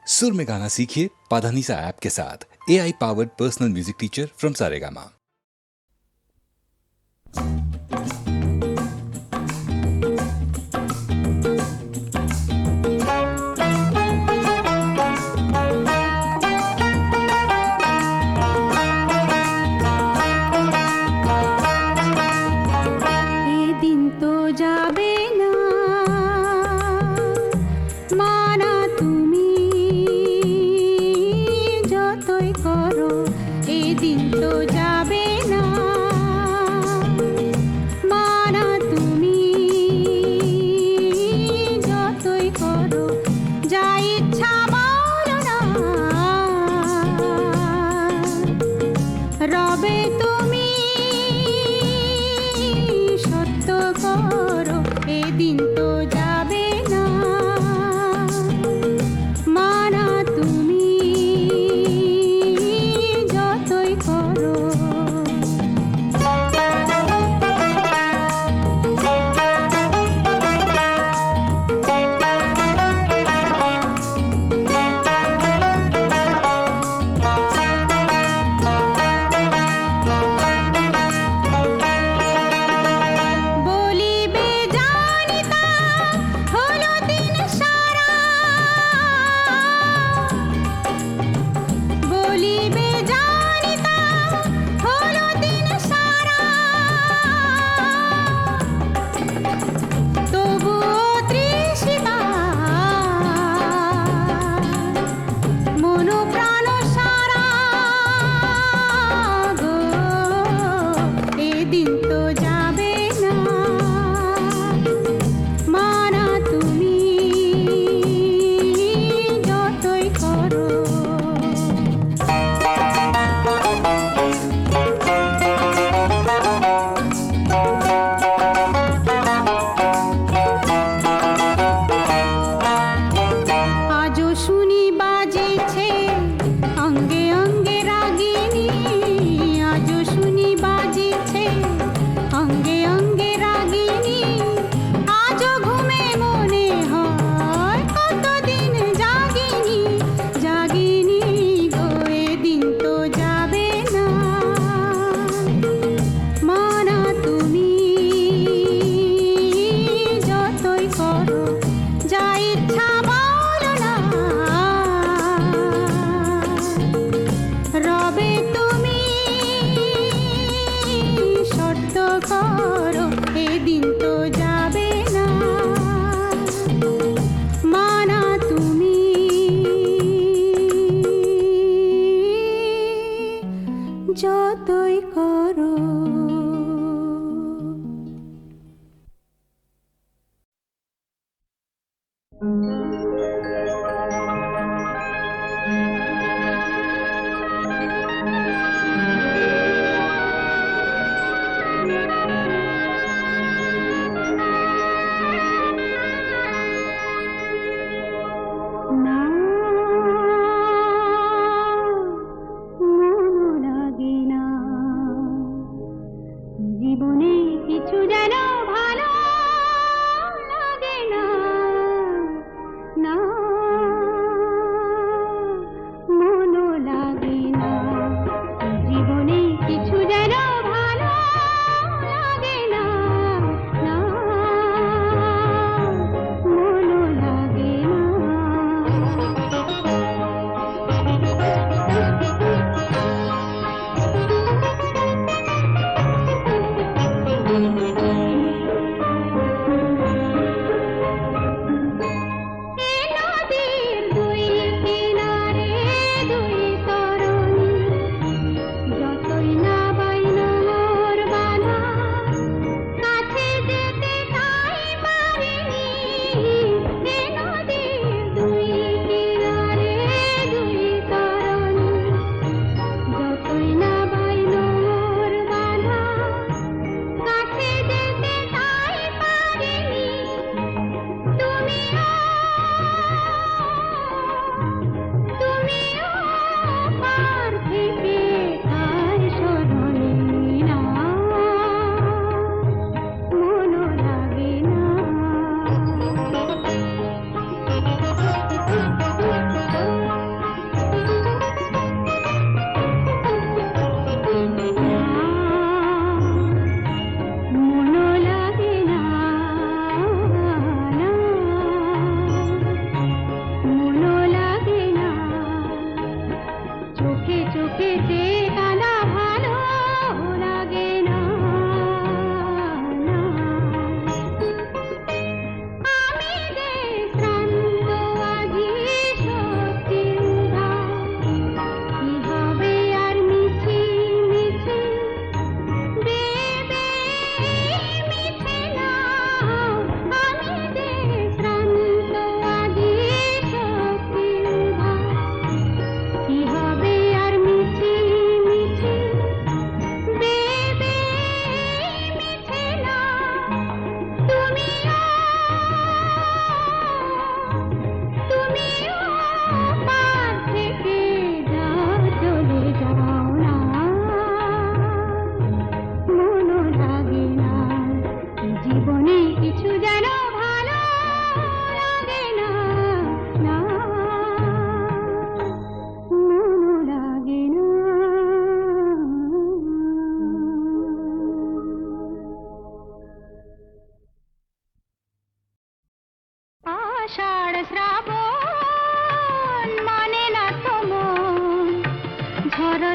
सुर में गाना सीखिए पाधानीसा ऐप के साथ। AI powered personal music teacher from Saregama.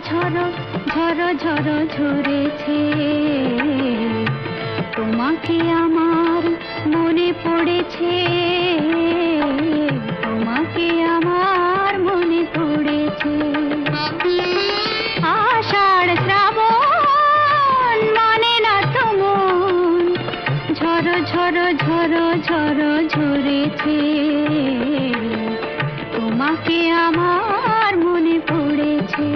ঝড়ো ঝড়ো ঝড়ো ঝরেছে, তোমাকে আমার মনে পড়েছে, তোমাকে আমার মনে পড়েছে। আষাঢ় শ্রাবণ মানে না তো মন, ঝড়ো ঝড়ো ঝড়ো ঝড়ো ঝরেছে, তোমাকে আমার মনে পড়েছে।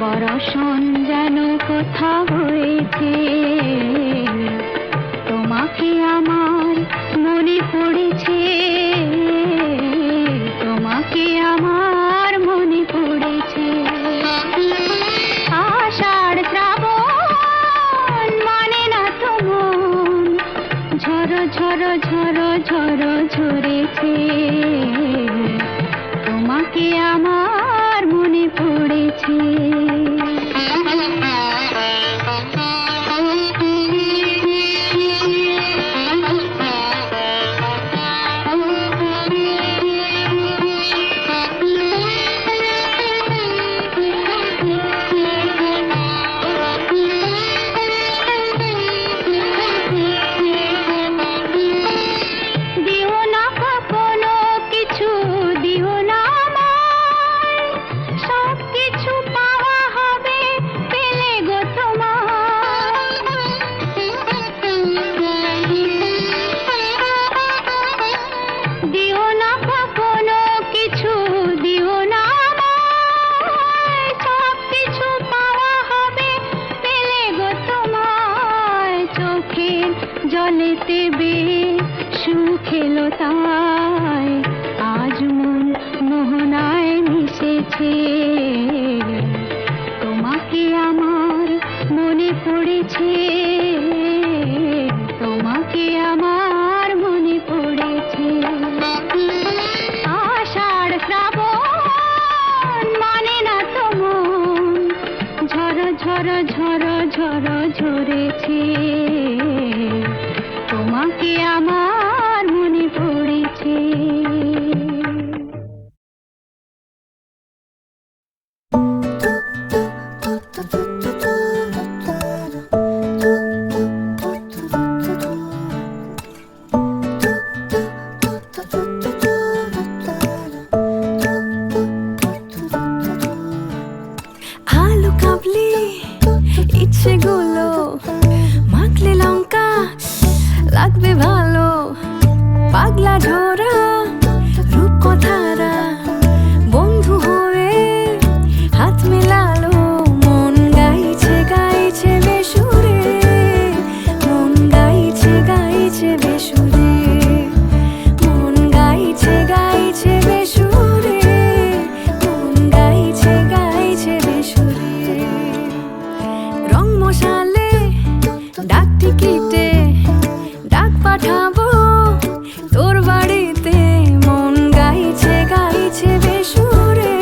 বরষণ যেন কোথা হয়েছে, তোমাকে আমার মনে পড়েছে, তোমাকে আমার মনে পড়েছে। আষাঢ় শ্রাবণ মানে না তো মন, ঝড়ো ঝড়ো ঝড়ো ঝড়ো ঝরেছে, তোমাকে আমার মনে পড়েছে। জলেতে সুখ এলো তাই আজ মন মোহনায় মিশেছে, তোমাকে আমার মনে পড়েছে, তোমাকে আমার মনে পড়েছে। আষাঢ় শ্রাবণ মানে না তো মন, ঝড়ো ঝড়ো ঝড়ো ঝড়ো ঝরেছে, তোমাকে আমার মনে পড়েছে। আলু কাবলি ইচ্ছেগুলো মাখলে লঙ্কা লাগবে ভালো, পাগলা ঝরা রূপকথারা বন্ধু হয়ে হাত মেলালো, মন গাইছে গাইছে বেসুরে, মন গাইছে গাইছে বেসুরে, মন গাইছে গাইছে বেসুরে, মন গাইছে গাইছে বেসুরে। রং মশালে ডাক টিকিটে ডাক পাঠাবো তোর বাড়িতে, মন গাইছে গাইছে বেসুরে,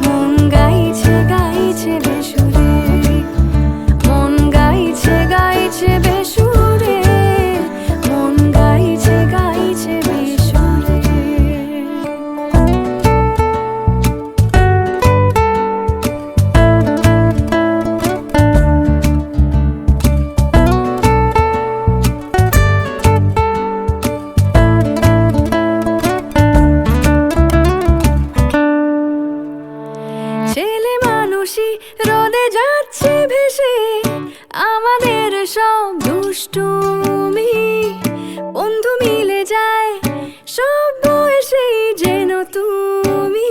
মন গাইছে গাইছে বেসুরে, মন গাইছে গাইছে বেসুরে, মন গাইছে গাইছে বেসুরে। ছেলে মানুষই রোদে যাচ্ছে ভেসে, আমাদের সব দুষ্টুমি বন্ধু মিলে যায় সব বয়সেই যেন তুমি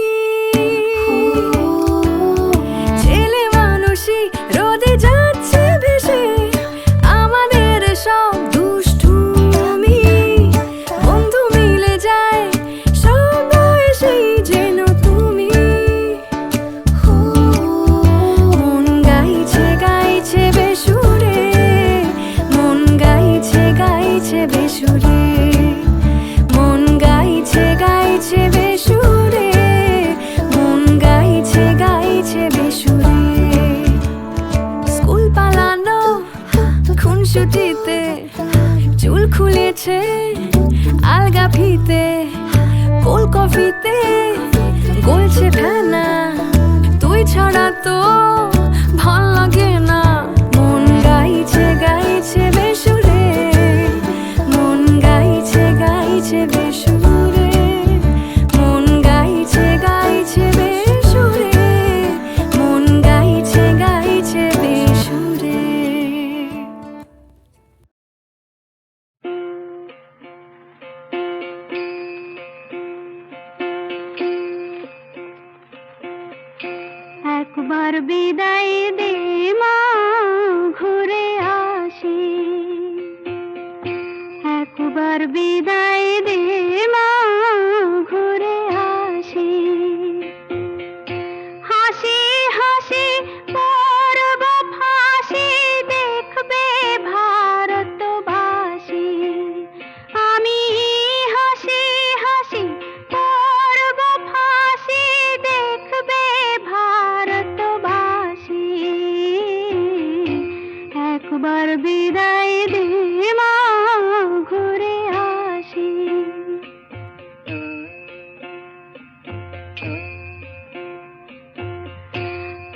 ছেলে মানুষই রোদে যাচ্ছে ভেসে আমাদের সব দুষ্টুমি বন্ধু মিলে যায় সব বয়সেই যেন তুমি মন গাইছে গাইছে বেসুরে মন গাইছে গাইছে বেসুরে মন গাইছে গাইছে বেসুরে মন গাইছে গাইছে বেসুরে স্কুল পালানো খুনসুটিতে চুল খুলেছে আলগা ফিতে কোল কফিতে গলছে ফেনা তুই ছাড়া তো ভাল লাগে না মন গাইছে গাইছে বেসুরে মন গাইছে গাইছে বেসুরে মন গাইছে গাইছে বেসুরে মন গাইছে গাইছে বেসুরে একবার বিদায় দে মা ঘুরে আসি একবার বিদায় দে মা ঘুরে আসি হাসি হাসি পরব ফাঁসি দেখবে ভারতবাসী আমি হাসি হাসি পরব ফাঁসি দেখবে ভারতবাসী একবার বিদায় দে মা ঘুরে আসি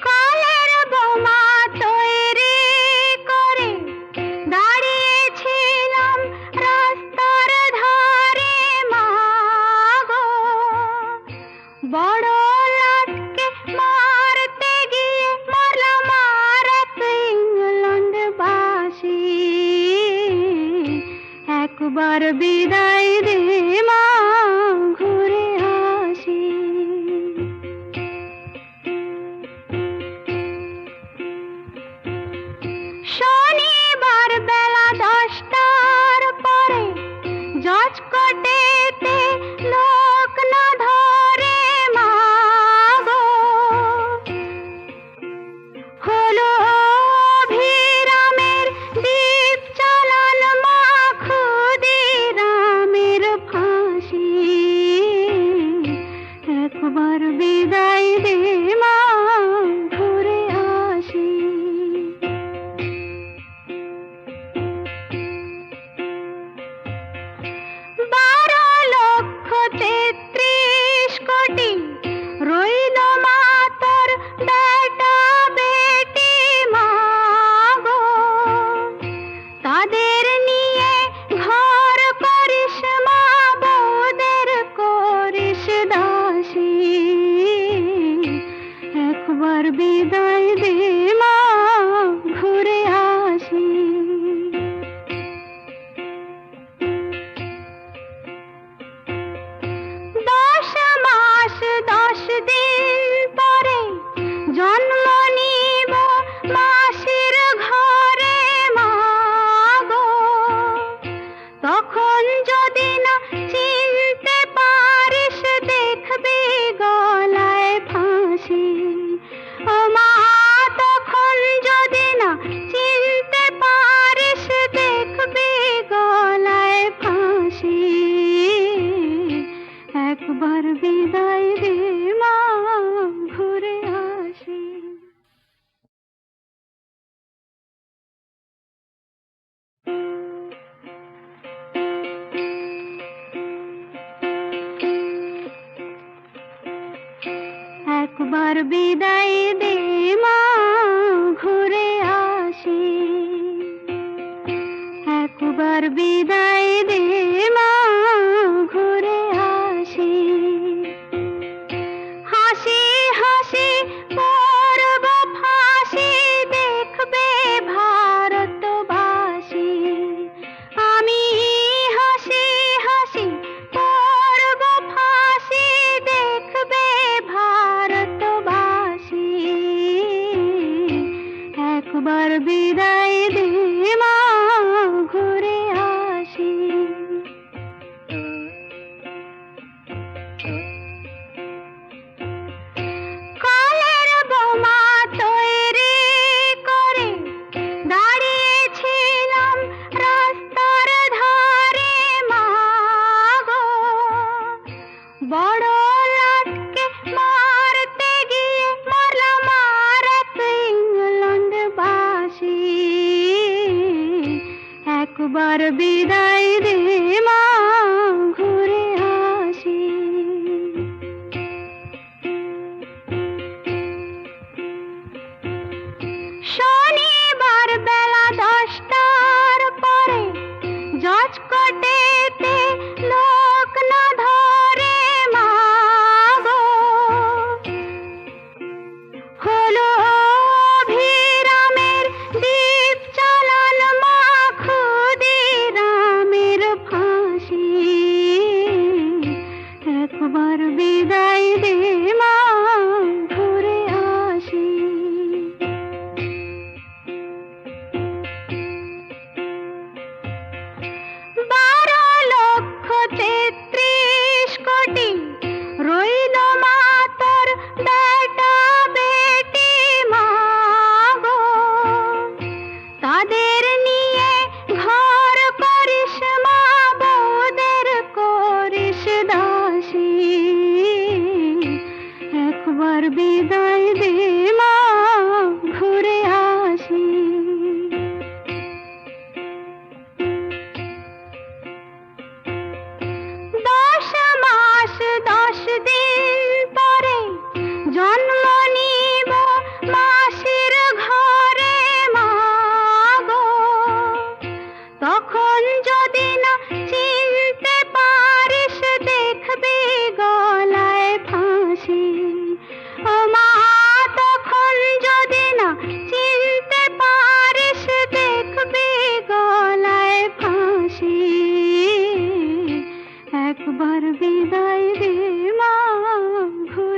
কালের বোমা তৈরি করে দাঁড়িয়েছিলাম রাস্তার ধারে মা গো বড় লাটকে মারতে গিয়ে মারলাম আর এক ইংল্যান্ডবাসী একবার বিদায় দে মা ঘুরে আসি শনিবার বেলা 10টার পরে জজ কোর্টেতে লোক না ধরে মা গো হলো অভিরামের দীপ চালান মা ক্ষুদিরামের ফাঁসি একবার বিদায় দে মা ঘুরে আসি 12,33 কোটি রইল মা তোর বেটা বেটি মা গো তাদের নিয়ে ঘর করিস মা বউদের করিস দাসী একবার বিদায় দে মা ঘুরে আসি 10 মাস 10 দিন পরে জন্ম নিব মাসির ঘরে মা গো তখন যদি না চিনতে পারিস দেখবি গলায় ফাঁসি ও মা তখন যদি না চিনতে পারিস দেখবি গলায় ফাঁসি একবার বিদায় দে মা ঘুরে আসি একবার বিদায় দে মা ঘুরে আসি একবার বিদায় দে মা ঘুরে আসি হাসি হাসি পরব ফাঁসি দেখবে ভার একবার বিদায় দে মা ঘুরে আসি। কালের বোমা তৈরি করে দাঁড়িয়েছিলাম রাস্তার ধারে মা গো, বড় লাটকে মারতে গিয়ে মারলাম আর এক ইংল্যান্ড বাসি। একবার বিদায় দে মা ঘুরে আসি। শনিবার বেলা 10টার পরে জজ কোর্টেতে লোক না ধরে মা গো, হলো অভিরামের দ্বীপ চালান মা ক্ষুদিরামের ফাঁসি। একবার বিদায় দে মা ঘুরে আসি। 12,33,000,000,000 রইল মা তোর বেটা বেটি মা গো, তাদের নিয়ে ঘর করিস মা বউদের করিস দাসী। একবার বিদায় দে মা ঘুরে আসি। 10 মাস 10 দিন পরে জন্ম নিব মাসির ঘরে মা গো, তখন যদি না চিনতে পারিস দেখবি গলায় ফাঁসি। ও মা, তখন যদি না চিনতে পারিস দেখবি গলায় ফাঁসি। একবার বিদায় দে মা ঘুরে